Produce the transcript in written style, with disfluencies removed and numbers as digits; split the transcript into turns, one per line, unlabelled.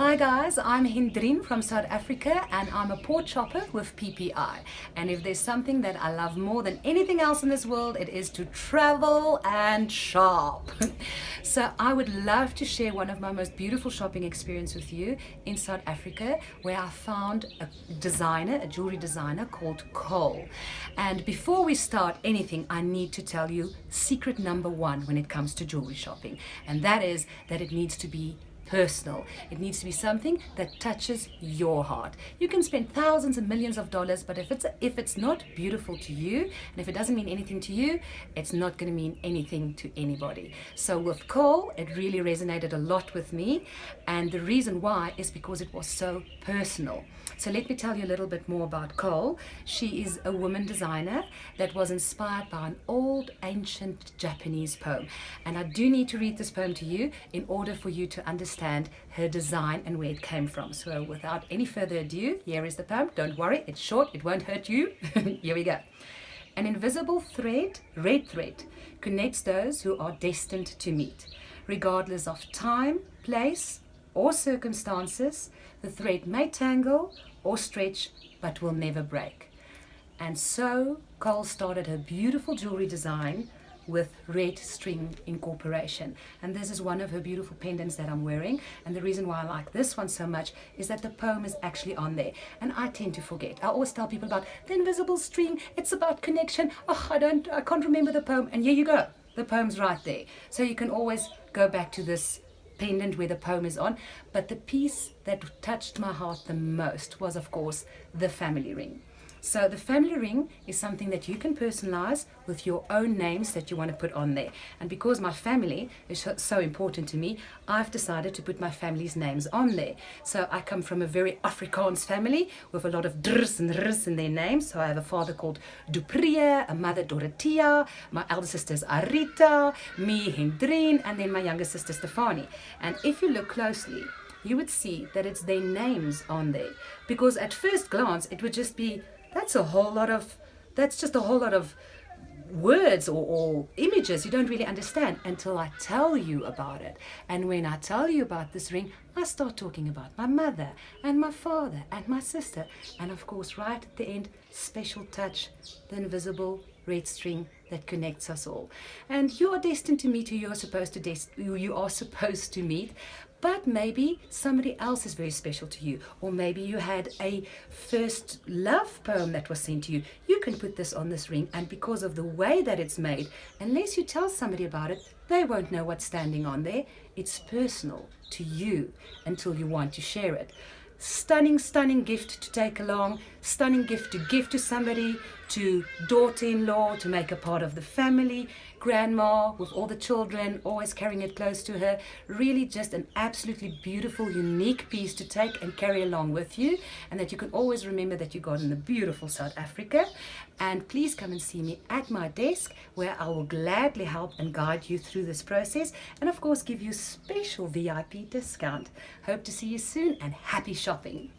Hi guys, I'm Hindreen from South Africa and I'm a port shopper with PPI. And if there's something that I love more than anything else in this world, it is to travel and shop. So I would love to share one of my most beautiful shopping experience with you in South Africa, where I found a designer, a jewelry designer called Cole. And before we start anything, I need to tell you secret number one when it comes to jewelry shopping. And that is that it needs to be personal. It needs to be something that touches your heart. You can spend thousands and millions of dollars, but if it's not beautiful to you, and if it doesn't mean anything to you, it's not going to mean anything to anybody. So with Cole, it really resonated a lot with me, and the reason why is because it was so personal. So let me tell you a little bit more about Cole. She is a woman designer that was inspired by an old ancient Japanese poem, and I do need to read this poem to you in order for you to understand her design and where it came from. So without any further ado, here is the poem. Don't worry, it's short, it won't hurt you. Here we go. An invisible thread, red thread, connects those who are destined to meet. Regardless of time, place, or circumstances, the thread may tangle or stretch, but will never break. And so Cole started her beautiful jewelry design with Red String Incorporation, and this is one of her beautiful pendants that I'm wearing. And the reason why I like this one so much is that the poem is actually on there, and I tend to forget. I always tell people about the invisible string, it's about connection. I can't remember the poem, and here you go, the poem's right there. So you can always go back to this pendant where the poem is on. But the piece that touched my heart the most was, of course, the family ring. So the family ring is something that you can personalize with your own names that you want to put on there. And because my family is so important to me, I've decided to put my family's names on there. So I come from a very Afrikaans family with a lot of drs and rs in their names. So I have a father called Dupree, a mother Dorothea, my elder sister is Arita, me Hindreen, and then my younger sister Stefanie. And if you look closely, you would see that it's their names on there. Because at first glance, it would just be, that's just a whole lot of words or images you don't really understand until I tell you about it. And when I tell you about this ring, I start talking about my mother and my father and my sister. And of course, right at the end, special touch, the invisible red string that connects us all. And you are destined to meet who you are supposed to meet. But maybe somebody else is very special to you, or maybe you had a first love poem that was sent to you. You can put this on this ring, and because of the way that it's made, unless you tell somebody about it, they won't know what's standing on there. It's personal to you until you want to share it. Stunning, stunning gift to take along, stunning gift to give to somebody, to daughter-in-law, to make a part of the family, grandma with all the children, always carrying it close to her. Really just an absolutely beautiful, unique piece to take and carry along with you, and that you can always remember that you got in the beautiful South Africa. And please come and see me at my desk, where I will gladly help and guide you through this process, and of course give you special VIP discount. Hope to see you soon, and happy shopping.